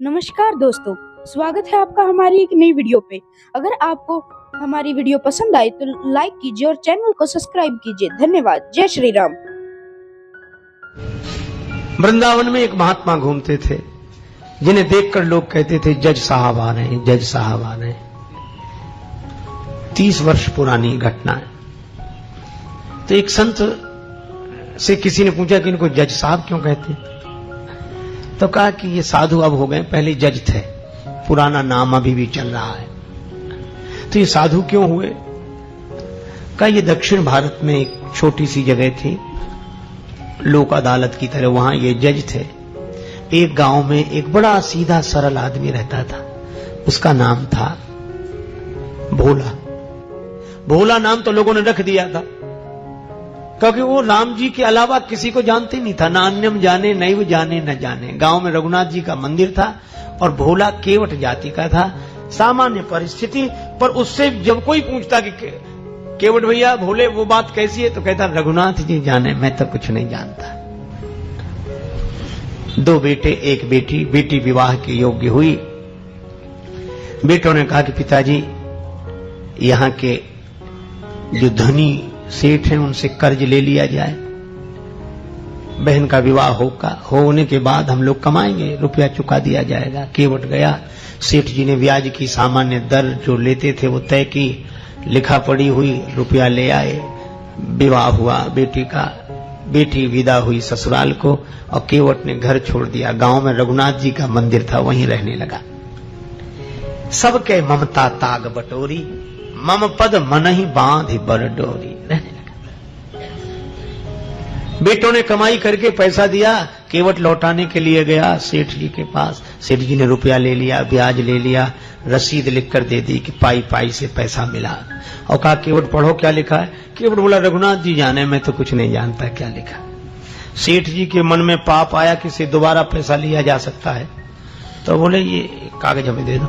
नमस्कार दोस्तों, स्वागत है आपका हमारी एक नई वीडियो पे। अगर आपको हमारी वीडियो पसंद आए तो लाइक कीजिए और चैनल को सब्सक्राइब कीजिए। धन्यवाद। जय श्री राम। वृंदावन में एक महात्मा घूमते थे जिन्हें देखकर लोग कहते थे जज साहब आ रहे हैं, जज साहब आ रहे हैं। 30 वर्ष पुरानी घटना है। तो एक संत से किसी ने पूछा कि इनको जज साहब क्यों कहते हैं? तो कहा कि ये साधु अब हो गए, पहले जज थे, पुराना नाम अभी भी चल रहा है। तो ये साधु क्यों हुए? कहा ये दक्षिण भारत में एक छोटी सी जगह थी, लोक अदालत की तरह, वहां ये जज थे। एक गांव में एक बड़ा सीधा सरल आदमी रहता था, उसका नाम था भोला। भोला नाम तो लोगों ने रख दिया था क्योंकि वो राम जी के अलावा किसी को जानते नहीं था, ना अन्यम जाने, नैव जाने न जाने। गांव में रघुनाथ जी का मंदिर था और भोला केवट जाति का था। सामान्य परिस्थिति पर उससे जब कोई पूछता कि केवट भैया भोले वो बात कैसी है, तो कहता रघुनाथ जी जाने, मैं तो कुछ नहीं जानता। 2 बेटे 1 बेटी। बेटी विवाह के योग्य हुई। बेटों ने कहा कि पिताजी यहां के जो धनी सेठ हैं उनसे कर्ज ले लिया जाए, बहन का विवाह होने के बाद हम लोग कमाएंगे, रुपया चुका दिया जाएगा। केवट गया, सेठ जी ने ब्याज की सामान्य दर जो लेते थे वो तय की, लिखा पड़ी हुई, रुपया ले आए, विवाह हुआ बेटी का। बेटी विदा हुई ससुराल को और केवट ने घर छोड़ दिया। गांव में रघुनाथ जी का मंदिर था, वहीं रहने लगा। सबके ममता ताग बटोरी, मम पद मन ही बांध बर डोरी, रहने लगा। बेटों ने कमाई करके पैसा दिया, केवट लौटाने के लिए गया सेठ जी के पास। सेठ जी ने रुपया ले लिया, ब्याज ले लिया, रसीद लिखकर दे दी कि पाई पाई से पैसा मिला। और कहा केवट पढ़ो क्या लिखा है। केवट बोला रघुनाथ जी जाने, मैं तो कुछ नहीं जानता क्या लिखा। सेठ जी के मन में पाप आया कि से दोबारा पैसा लिया जा सकता है, तो बोले ये कागज हमें दे दो,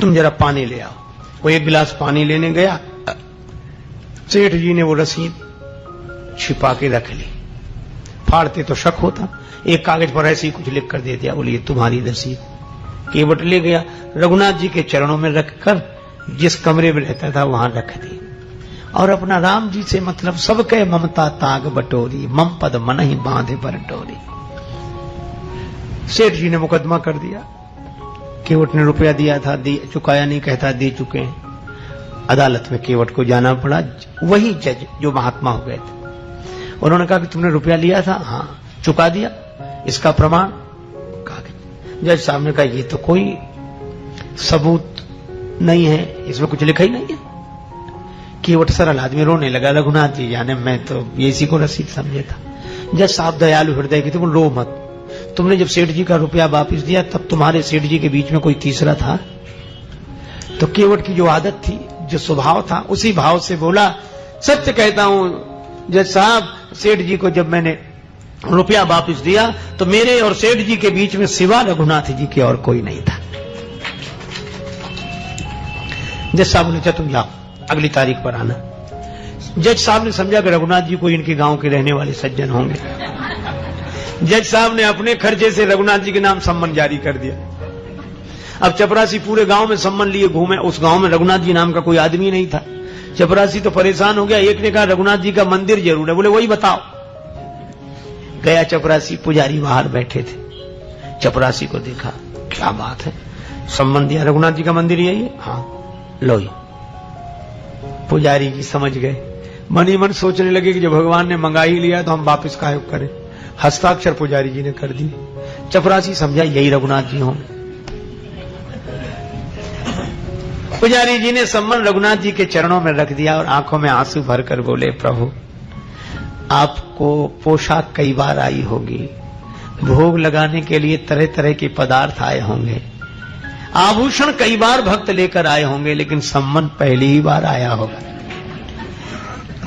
तुम जरा पानी ले आओ। वो 1 गिलास पानी लेने गया, सेठ जी ने वो रसीद छिपा के रख ली। फाड़ते तो शक होता, एक कागज पर ऐसे ही कुछ लिख कर दे दिया, बोलिए तुम्हारी रसीद। केवट ले गया, रघुनाथ जी के चरणों में रखकर जिस कमरे में रहता था वहां रख दी और अपना राम जी से मतलब सबके ममता ताग बटोरी, मम पद मन ही बांधे बर डोरी। सेठ जी ने मुकदमा कर दिया। केवट ने रुपया दिया था, चुकाया नहीं, कहता दे चुके हैं। अदालत में केवट को जाना पड़ा। वही जज जो महात्मा हो गए थे, उन्होंने कहा कि तुमने रुपया लिया था? हाँ। चुका दिया? इसका प्रमाण? कागज। जज साहब ने कहा ये तो कोई सबूत नहीं है, इसमें कुछ लिखा ही नहीं है। केवट सरल आदमी रोने लगा, रघुनाथ जी जाने, मैं तो इसी को रसीद समझे था। जज साहब दयालु हृदय की, तुम रो मत, तुमने जब सेठ जी का रुपया वापस दिया तब तुम्हारे सेठ जी के बीच में कोई तीसरा था? तो केवट की जो आदत थी, जो स्वभाव था, उसी भाव से बोला सत्य कहता हूं जज साहब, सेठ जी को जब मैंने रुपया वापस दिया तो मेरे और सेठ जी के बीच में सिवा रघुनाथ जी के और कोई नहीं था। जज साहब ने, तुम जाओ, अगली तारीख पर आना। जज साहब ने समझा कि रघुनाथ जी को इनके गांव के रहने वाले सज्जन होंगे। जज साहब ने अपने खर्चे से रघुनाथ जी के नाम सम्मन जारी कर दिया। अब चपरासी पूरे गांव में सम्मन लिए घूमे, उस गांव में रघुनाथ जी नाम का कोई आदमी नहीं था। चपरासी तो परेशान हो गया। एक ने कहा रघुनाथ जी का मंदिर जरूर है, बोले वही बताओ। गया चपरासी, पुजारी बाहर बैठे थे। चपरासी को देखा, क्या बात है, सम्मन दिया, रघुनाथ जी का मंदिर यही है? हाँ, लो ही। पुजारी जी समझ गए, मन ही मन सोचने लगे कि जब भगवान ने मंगा ही लिया तो हम वापिस काहे करें। हस्ताक्षर पुजारी जी ने कर दी। चपरासी समझा यही रघुनाथ जी होंगे। पुजारी जी ने सम्मन रघुनाथ जी के चरणों में रख दिया और आंखों में आंसू भरकर बोले प्रभु आपको पोशाक कई बार आई होगी, भोग लगाने के लिए तरह तरह के पदार्थ आए होंगे, आभूषण कई बार भक्त लेकर आए होंगे, लेकिन सम्मन पहली ही बार आया होगा।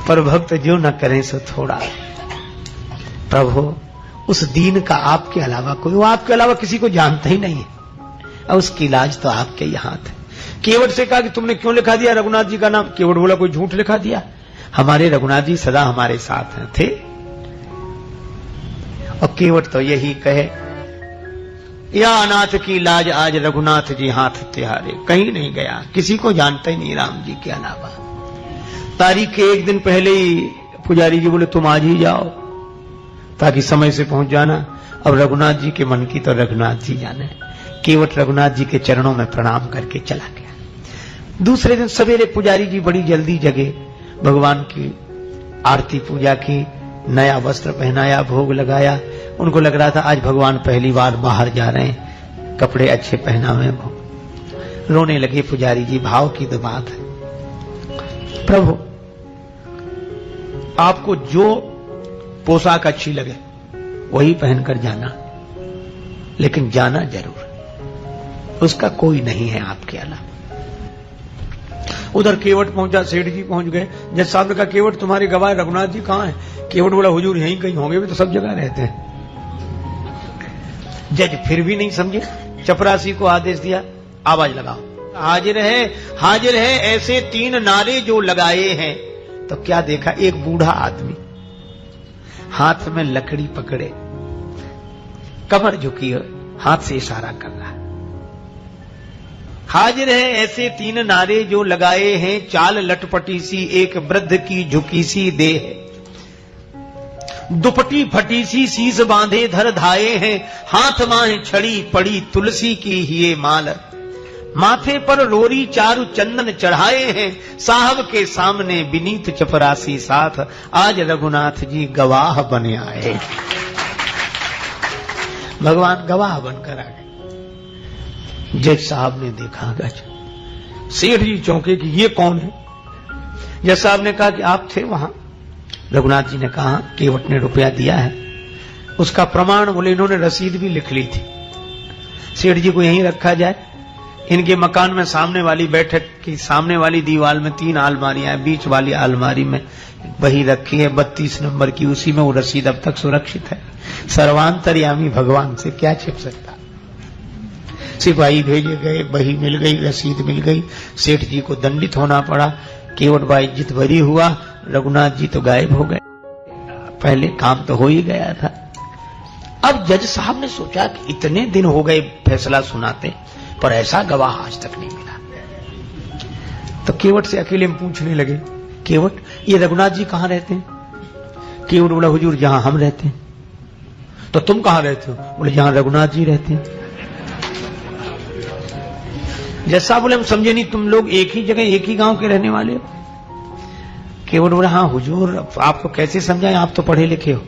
पर भक्त जो न करें सो थोड़ा। प्रभु उस दीन का आपके अलावा कोई, वो आपके अलावा किसी को जानता ही नहीं है, और उसकी इलाज तो आपके ही हाथ है। केवट से कहा कि तुमने क्यों लिखा दिया रघुनाथ जी का नाम? केवट बोला कोई झूठ लिखा दिया, हमारे रघुनाथ जी सदा हमारे साथ थे। और केवट तो यही कहे या अनाथ की लाज आज रघुनाथ जी हाथ तिहारे। कहीं नहीं गया, किसी को जानता ही नहीं राम जी के अलावा। तारीख के एक दिन पहले ही पुजारी जी बोले तुम आज ही जाओ ताकि समय से पहुंच जाना। अब रघुनाथ जी के मन की तो रघुनाथ जी जाने। केवट रघुनाथ जी के चरणों में प्रणाम करके चला गया। दूसरे दिन सवेरे पुजारी जी बड़ी जल्दी जगे, भगवान की आरती पूजा की, नया वस्त्र पहनाया, भोग लगाया। उनको लग रहा था आज भगवान पहली बार बाहर जा रहे हैं, कपड़े अच्छे पहनावे। रोने लगे पुजारी जी। भाव की तो बात है। प्रभु आपको जो पोशाक अच्छी लगे वही पहनकर जाना, लेकिन जाना जरूर, उसका कोई नहीं है आपके अलावा। उधर केवट पहुंचा, सेठ जी पहुंच गए। जज साहब ने कहा केवट तुम्हारे गवाह रघुनाथ जी कहां हैं? केवट बोला हुजूर यहीं कहीं होंगे, भी तो सब जगह रहते हैं। जज फिर भी नहीं समझे, चपरासी को आदेश दिया आवाज लगाओ, हाजिर है ऐसे 3 नारे जो लगाए हैं। तो क्या देखा, एक बूढ़ा आदमी हाथ में लकड़ी पकड़े, कमर झुकी है, हाथ से इशारा कर रहा है। हाजिर है ऐसे 3 नारे जो लगाए हैं, चाल लटपटी सी एक वृद्ध की झुकी सी देह, दुपटी फटी सी शीस बांधे धर धाये हैं, हाथ माहे छड़ी पड़ी तुलसी की ही माल, माथे पर रोरी चारु चंदन चढ़ाए हैं, साहब के सामने विनीत चपरासी साथ, आज रघुनाथ जी गवाह बने आए। भगवान गवाह बनकर आ गए। जज साहब ने देखा गज, सेठ जी चौंके कि ये कौन है? जज साहब ने कहा कि आप थे वहां। रघुनाथ जी ने कहा केवट ने रुपया दिया है, उसका प्रमाण बोले इन्होंने रसीद भी लिख ली थी। सेठ जी को यहीं रखा जाए। इनके मकान में सामने वाली बैठक की सामने वाली दीवार में 3 अलमारियां हैं, बीच वाली अलमारी में बही रखी है 32 नंबर की, उसी में वो रसीद अब तक सुरक्षित है। सर्वांतर्यामी भगवान से क्या छिप सकता। सिपाही भेजे गए, बही मिल गई, रसीद मिल गई। सेठ जी को दंडित होना पड़ा। केवट बाई इज्जत भरी हुआ, रघुनाथ जी तो गायब हो गए। पहले काम तो हो ही गया था। अब जज साहब ने सोचा कि इतने दिन हो गए फैसला सुनाते, पर ऐसा गवाह आज तक नहीं मिला। तो केवट से अकेले में पूछने लगे, केवट ये रघुनाथ जी कहां रहते हैं? केवट बोला हुजूर जहां हम रहते हैं। तो तुम कहां रहते हो? बोले जहां रघुनाथ जी रहते हैं। जज साहब बोले हम समझे नहीं, तुम लोग एक ही जगह एक ही गांव के रहने वाले हो? केवट बोला हाँ हुजूर, आपको कैसे समझाएं, आप तो पढ़े लिखे हो।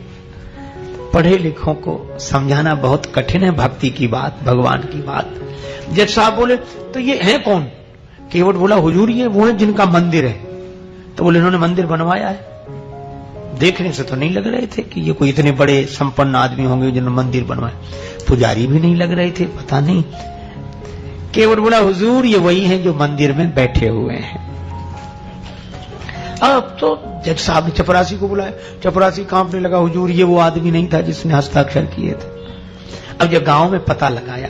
पढ़े लिखों को समझाना बहुत कठिन है, भक्ति की बात, भगवान की बात। जज साहब बोले तो ये है कौन? केवट बोला हुजूर ये वो है जिनका मंदिर है। तो बोले इन्होंने मंदिर बनवाया है? देखने से तो नहीं लग रहे थे कि ये कोई इतने बड़े संपन्न आदमी होंगे जिन्होंने मंदिर बनवाया। पुजारी भी नहीं लग रहे थे, पता नहीं। केवट बोला हुजूर ये वही हैं जो मंदिर में बैठे हुए हैं। अब तो जज साहब ने चपरासी को बुलाया। चपरासी कांपने लगा, हुजूर ये वो आदमी नहीं था जिसने हस्ताक्षर किए थे। अब जब गांव में पता लगाया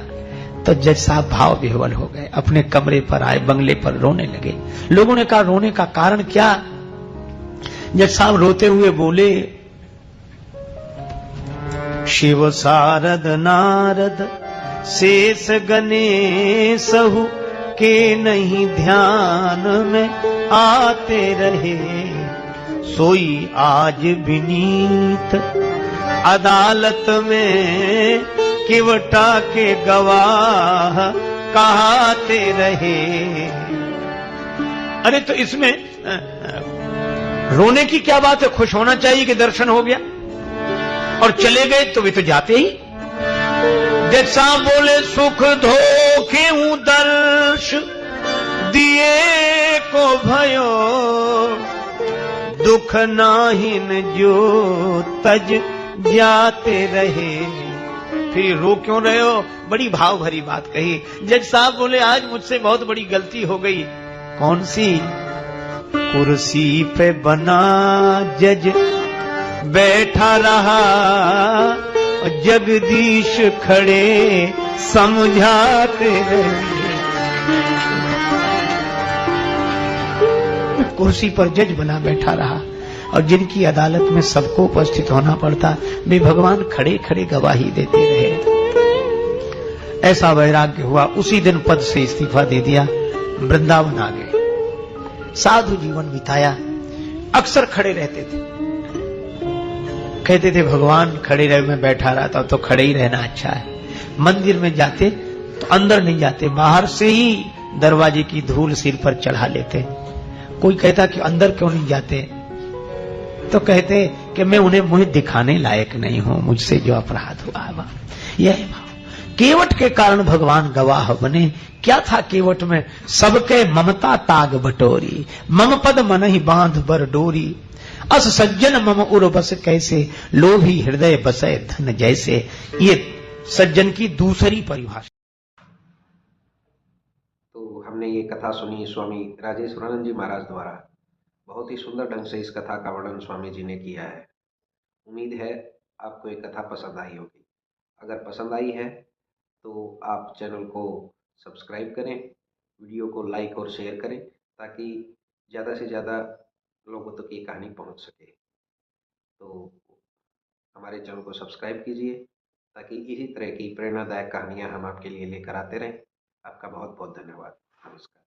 तो जज साहब भाव विह्वल हो गए, अपने कमरे पर आए, बंगले पर रोने लगे। लोगों ने कहा रोने का कारण क्या? जज साहब रोते हुए बोले, शिव सारद नारद शेष गणेशहु के नहीं ध्यान में आते रहे, सोई आज विनीत अदालत में केवटा के गवाह कहाते रहे। अरे तो इसमें रोने की क्या बात है? खुश होना चाहिए कि दर्शन हो गया। और चले गए तो वे तो जाते ही। जैसा बोले सुख धोखे हूं दर्श दिए को भयो, दुख नाहिन जो तज जाते रहे। फिर रो क्यों रहे हो? बड़ी भाव भरी बात कही। जज साहब बोले आज मुझसे बहुत बड़ी गलती हो गई। कौन सी? कुर्सी पे बना जज बैठा रहा, जगदीश खड़े समझाते रहे। कुर्सी पर जज बना बैठा रहा और जिनकी अदालत में सबको उपस्थित होना पड़ता, वे भगवान खड़े खड़े गवाही देते रहे। ऐसा वैराग्य हुआ, उसी दिन पद से इस्तीफा दे दिया, वृंदावन आ गए, साधु जीवन बिताया। अक्सर खड़े रहते थे, कहते थे भगवान खड़े रहे, मैं बैठा रहता तो खड़े ही रहना अच्छा है। मंदिर में जाते तो अंदर नहीं जाते, बाहर से ही दरवाजे की धूल सिर पर चढ़ा लेते। कोई कहता कि अंदर क्यों नहीं जाते, तो कहते कि मैं उन्हें मुंह दिखाने लायक नहीं हूं, मुझसे जो अपराध हुआ है। यह भाव केवट के कारण भगवान गवाह बने। क्या था केवट में? सबके ममता ताग बटोरी, मम पद मन ही बांध बर डोरी, अस सज्जन मम उर बस कैसे, लोभी हृदय बसे धन जैसे। ये सज्जन की दूसरी परिभाषा। तो हमने ये कथा सुनी स्वामी राजेश्वरानंद जी महाराज द्वारा। बहुत ही सुंदर ढंग से इस कथा का वर्णन स्वामी जी ने किया है। उम्मीद है आपको ये कथा पसंद आई होगी। अगर पसंद आई है तो आप चैनल को सब्सक्राइब करें, वीडियो को लाइक और शेयर करें, ताकि ज़्यादा से ज़्यादा लोगों तक ये कहानी पहुंच सके। तो हमारे चैनल को सब्सक्राइब कीजिए, ताकि इसी तरह की प्रेरणादायक कहानियां हम आपके लिए लेकर आते रहें। आपका बहुत बहुत धन्यवाद। नमस्कार।